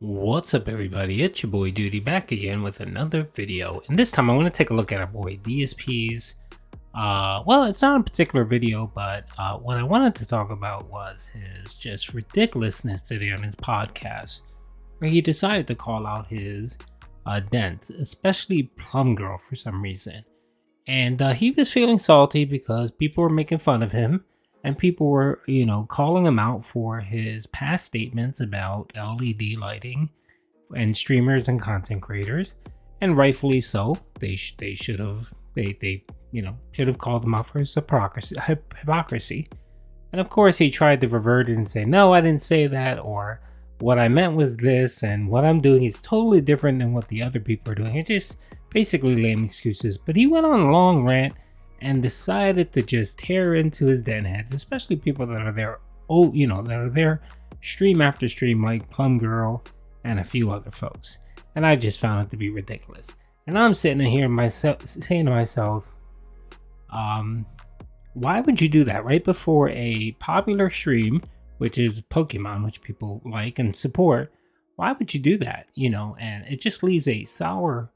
What's up, everybody? It's your boy Duty back again with another video, and this time I want to take a look at our boy DSP's well, it's not a particular video, but what I wanted to talk about was his just ridiculousness today on his podcast, where he decided to call out his Dents, especially Plum Girl, for some reason. And he was feeling salty because people were making fun of him, and people were, calling him out for his past statements about LED lighting and streamers and content creators, and rightfully so. They should have should have called him out for his hypocrisy. And of course, he tried to revert it and say, "No, I didn't say that," or "What I meant was this," and "What I'm doing is totally different than what the other people are doing." It just basically lame excuses. But he went on a long rant and decided to just tear into his den heads, especially people that are there, that are there stream after stream, like Plum Girl and a few other folks. And I just found it to be ridiculous. And I'm sitting here saying to myself, why would you do that right before a popular stream, which is Pokemon, which people like and support? Why would you do that? And it just leaves a sour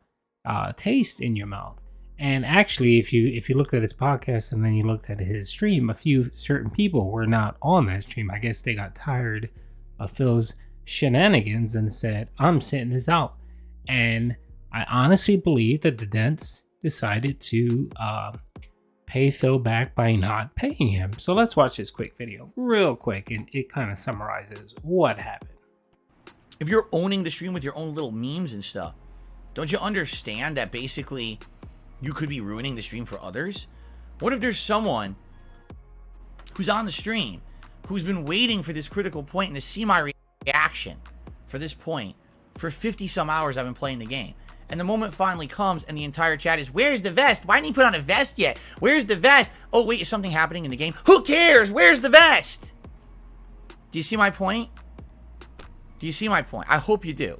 taste in your mouth. And actually, if you looked at his podcast and then you looked at his stream, a few certain people were not on that stream. I guess they got tired of Phil's shenanigans and said, "I'm sitting this out." And I honestly believe that the Dents decided to pay Phil back by not paying him. So let's watch this quick video real quick, and it kind of summarizes what happened. If you're owning the stream with your own little memes and stuff, don't you understand that basically you could be ruining the stream for others? What if there's someone who's on the stream who's been waiting for this critical point and to see my reaction for this point for 50 some hours I've been playing the game, and the moment finally comes and the entire chat is, "Where's the vest? Why didn't he put on a vest yet? Where's the vest? Oh wait, is something happening in the game? Who cares? Where's the vest?" Do you see my point? Do you see my point? I hope you do.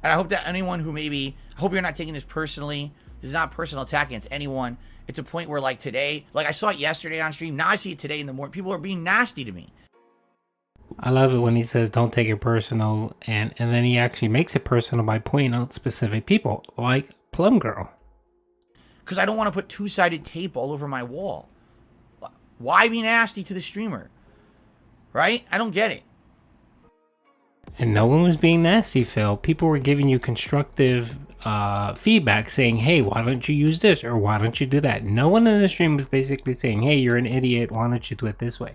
And I hope that anyone who I hope you're not taking this personally. This is not personal attack against anyone. It's a point where, like today, like I saw it yesterday on stream, now I see it today in the morning. People are being nasty to me. I love it when he says don't take it personal, and then he actually makes it personal by pointing out specific people, like Plum Girl. Because I don't want to put two-sided tape all over my wall. Why be nasty to the streamer? Right? I don't get it. And no one was being nasty, Phil. People were giving you constructive feedback saying, "Hey, why don't you use this?" or "Why don't you do that?" No one in the stream was basically saying, "Hey, you're an idiot. Why don't you do it this way?"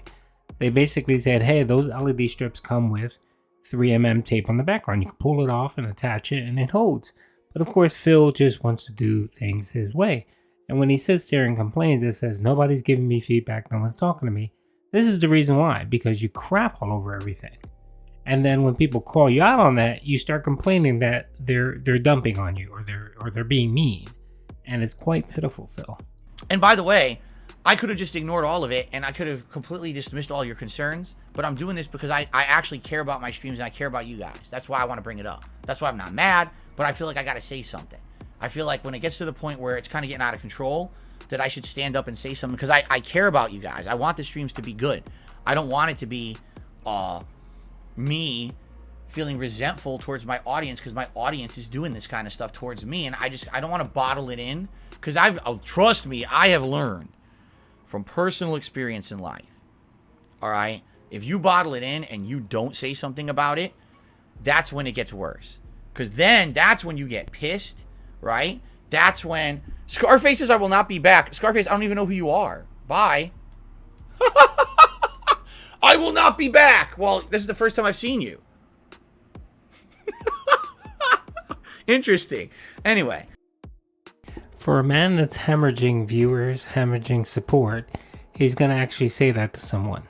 They basically said, "Hey, those LED strips come with 3mm tape on the background. You can pull it off and attach it and it holds." But of course, Phil just wants to do things his way. And when he sits there and complains and says, "Nobody's giving me feedback. No one's talking to me," this is the reason why. Because you crap all over everything. And then when people call you out on that, you start complaining that they're dumping on you or they're being mean. And it's quite pitiful, Phil. And by the way, I could have just ignored all of it and I could have completely dismissed all your concerns, but I'm doing this because I actually care about my streams and I care about you guys. That's why I want to bring it up. That's why I'm not mad, but I feel like I got to say something. I feel like when it gets to the point where it's kind of getting out of control, that I should stand up and say something because I care about you guys. I want the streams to be good. I don't want it to be me feeling resentful towards my audience because my audience is doing this kind of stuff towards me, and I don't want to bottle it in because trust me, I have learned from personal experience in life, all right, if you bottle it in and you don't say something about it, that's when it gets worse, because then that's when you get pissed, right? That's when Scarface's "I will not be back." Scarface, I don't even know who you are. Bye. "I will not be back." Well, this is the first time I've seen you. Interesting. Anyway. For a man that's hemorrhaging viewers, hemorrhaging support, he's going to actually say that to someone.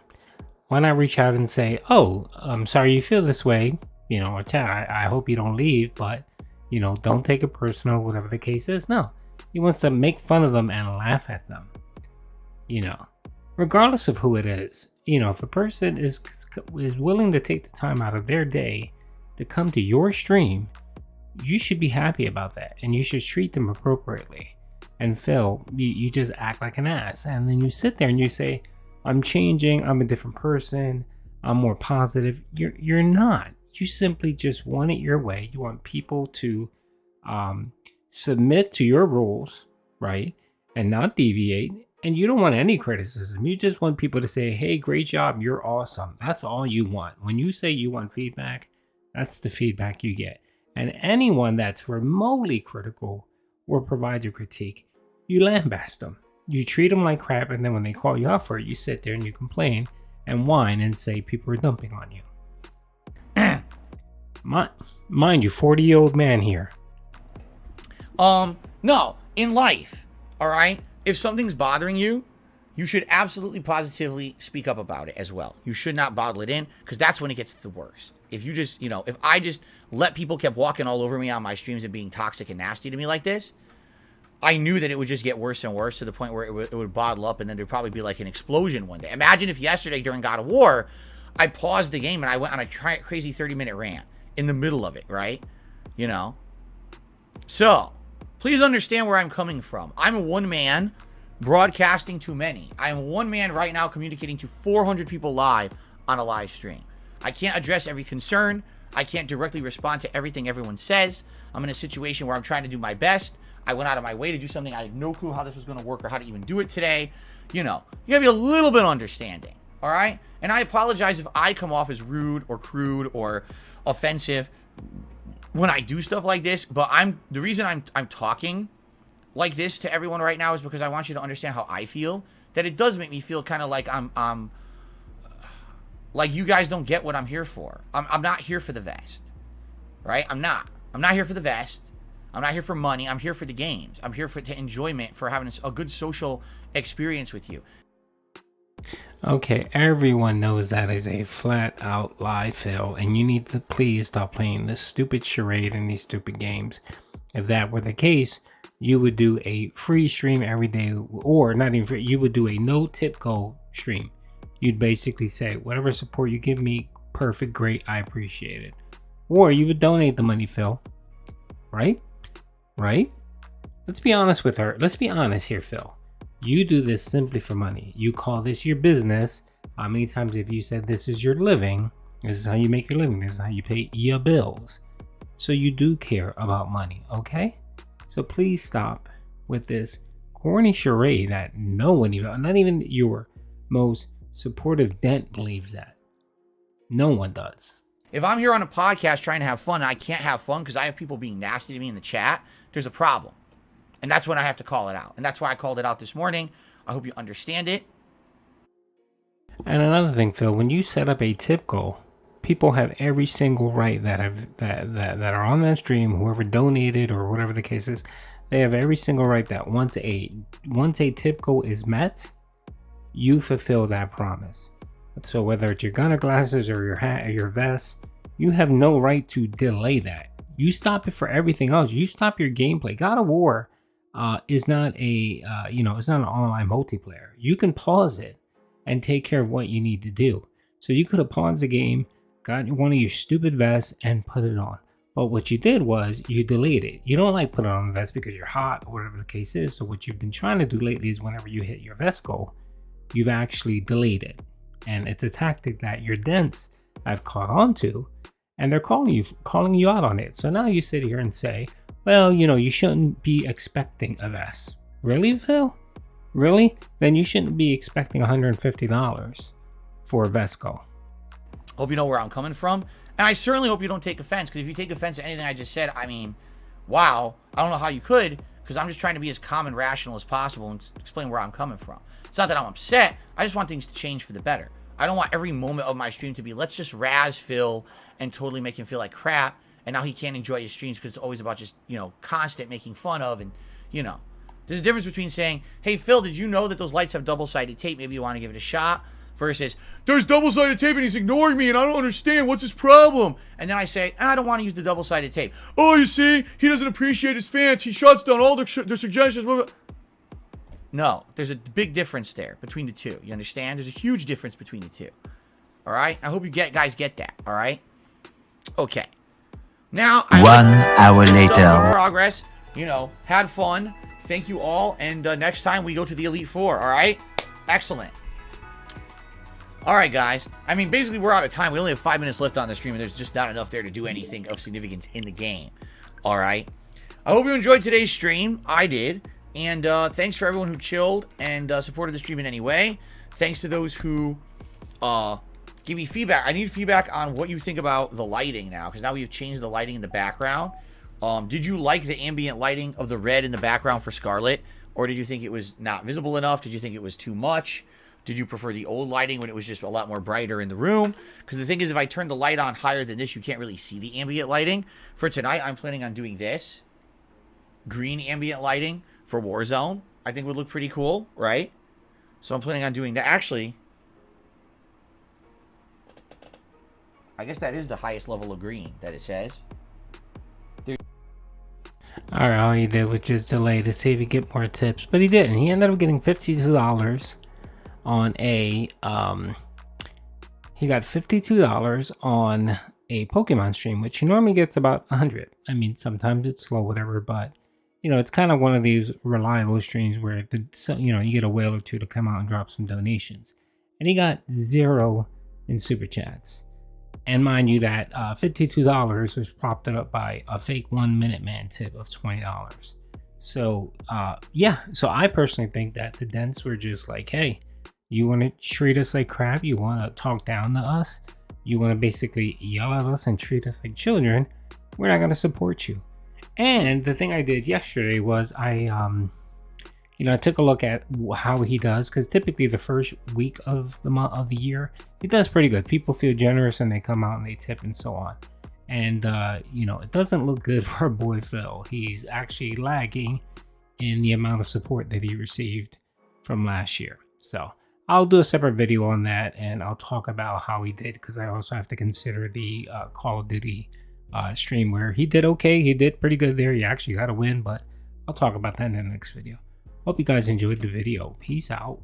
Why not reach out and say, "Oh, I'm sorry you feel this way, or I hope you don't leave, but, don't take it personal," whatever the case is. No, he wants to make fun of them and laugh at them, regardless of who it is. If a person is willing to take the time out of their day to come to your stream, you should be happy about that, and you should treat them appropriately. And Phil, you just act like an ass, and then you sit there and you say, "I'm changing. I'm a different person. I'm more positive." You're not. You simply just want it your way. You want people to submit to your rules, right? And not deviate. And you don't want any criticism. You just want people to say, hey, great job. You're awesome. That's all you want. When you say you want feedback, that's the feedback you get. And anyone that's remotely critical or provides you critique, you lambast them. You treat them like crap. And then when they call you out for it, you sit there and you complain and whine and say people are dumping on you. Mind you, 40-year-old man here. No, in life, all right? If something's bothering you, you should absolutely positively speak up about it as well. You should not bottle it in, because that's when it gets the worst. If you just, if I just let people keep walking all over me on my streams and being toxic and nasty to me like this, I knew that it would just get worse and worse to the point where it would bottle up, and then there'd probably be like an explosion one day. Imagine if yesterday during God of War, I paused the game and I went on a crazy 30-minute rant in the middle of it, right? So, please understand where I'm coming from. I'm a one man broadcasting to many. I am one man right now communicating to 400 people live on a live stream. I can't address every concern. I can't directly respond to everything everyone says. I'm in a situation where I'm trying to do my best. I went out of my way to do something. I had no clue how this was going to work or how to even do it today. You gotta be a little bit understanding, all right? And I apologize if I come off as rude or crude or offensive when I do stuff like this, but the reason I'm talking like this to everyone right now is because I want you to understand how I feel. That it does make me feel kind of like I'm like you guys don't get what I'm here for. I'm not here for the vest, right? I'm not here for the vest. I'm not here for money. I'm here for the games. I'm here for enjoyment, for having a good social experience with you. Okay, everyone knows that is a flat out lie, Phil, and you need to please stop playing this stupid charade and these stupid games. If that were the case, you would do a free stream every day, or not even free, you would do a no tip goal stream. You'd basically say, whatever support you give me, perfect, great, I appreciate it. Or you would donate the money, Phil. Right? Let's be honest with her. Let's be honest here, Phil. You do this simply for money. You call this your business. How many times have you said this is your living? This is how you make your living. This is how you pay your bills. So you do care about money, okay? So please stop with this corny charade that no one, not even your most supportive dent believes that. No one does. If I'm here on a podcast trying to have fun and I can't have fun because I have people being nasty to me in the chat, there's a problem. And that's when I have to call it out. And that's why I called it out this morning. I hope you understand it. And another thing, Phil, when you set up a tip goal, people have every single right that are on that stream, whoever donated or whatever the case is, they have every single right that once a tip goal is met, you fulfill that promise. So whether it's your gun or glasses or your hat or your vest, you have no right to delay that. You stop it for everything else. You stop your gameplay. God of War is not it's not an online multiplayer. You can pause it and take care of what you need to do. So you could have paused the game, got one of your stupid vests and put it on. But what you did was you delayed it. You don't like put it on the vest because you're hot or whatever the case is. So what you've been trying to do lately is whenever you hit your vest goal, you've actually delayed it. And it's a tactic that your dents have caught on to, and they're calling you out on it. So now you sit here and say, well, you shouldn't be expecting a vest. Really, Phil? Really? Then you shouldn't be expecting $150 for a vest goal. Hope you know where I'm coming from. And I certainly hope you don't take offense, because if you take offense to anything I just said, wow, I don't know how you could, because I'm just trying to be as calm and rational as possible and explain where I'm coming from. It's not that I'm upset. I just want things to change for the better. I don't want every moment of my stream to be, let's just razz Phil and totally make him feel like crap, and now he can't enjoy his streams because it's always about just, constant making fun of, and, There's a difference between saying, hey, Phil, did you know that those lights have double-sided tape? Maybe you want to give it a shot. Versus, there's double-sided tape and he's ignoring me and I don't understand. What's his problem? And then I say, I don't want to use the double-sided tape. Oh, you see? He doesn't appreciate his fans. He shuts down all their suggestions. No, there's a big difference there between the two. You understand? There's a huge difference between the two. All right? I hope you guys get that. All right? Okay. Now, 1 hour later. Progress. Had fun. Thank you all. And next time we go to the Elite Four. All right? Excellent. All right, guys. I mean, basically, we're out of time. We only have 5 minutes left on the stream, and there's just not enough there to do anything of significance in the game. All right. I hope you enjoyed today's stream. I did. And thanks for everyone who chilled and supported the stream in any way. Thanks to those who give me feedback. I need feedback on what you think about the lighting now, because now we've changed the lighting in the background. Did you like the ambient lighting of the red in the background for Scarlet? Or did you think it was not visible enough? Did you think it was too much? Did you prefer the old lighting when it was just a lot more brighter in the room? Because the thing is, if I turn the light on higher than this, you can't really see the ambient lighting. For tonight, I'm planning on doing this. Green ambient lighting for Warzone. I think would look pretty cool, right? So I'm planning on doing that. Actually, I guess that is the highest level of green that it says. Alright, all he did was just delay to see if he get more tips, but he didn't. He ended up getting $52 on a he got $52 on a Pokemon stream, which he normally gets about 100. I mean, sometimes it's slow, whatever, but you know, it's kind of one of these reliable streams where you get a whale or two to come out and drop some donations. And he got 0 in super chats. And mind you that $52 was propped up by a fake 1 Minute Man tip of $20. So yeah, so I personally think that the Dents were just like, hey, you want to treat us like crap? You want to talk down to us? You want to basically yell at us and treat us like children? We're not going to support you. And the thing I did yesterday was I took a look at how he does, because typically the first week of the month of the year, he does pretty good. People feel generous and they come out and they tip and so on. And it doesn't look good for our boy Phil. He's actually lagging in the amount of support that he received from last year. So I'll do a separate video on that, and I'll talk about how he did, because I also have to consider the Call of Duty stream where he did okay. He did pretty good there. He actually got a win, but I'll talk about that in the next video. Hope you guys enjoyed the video. Peace out.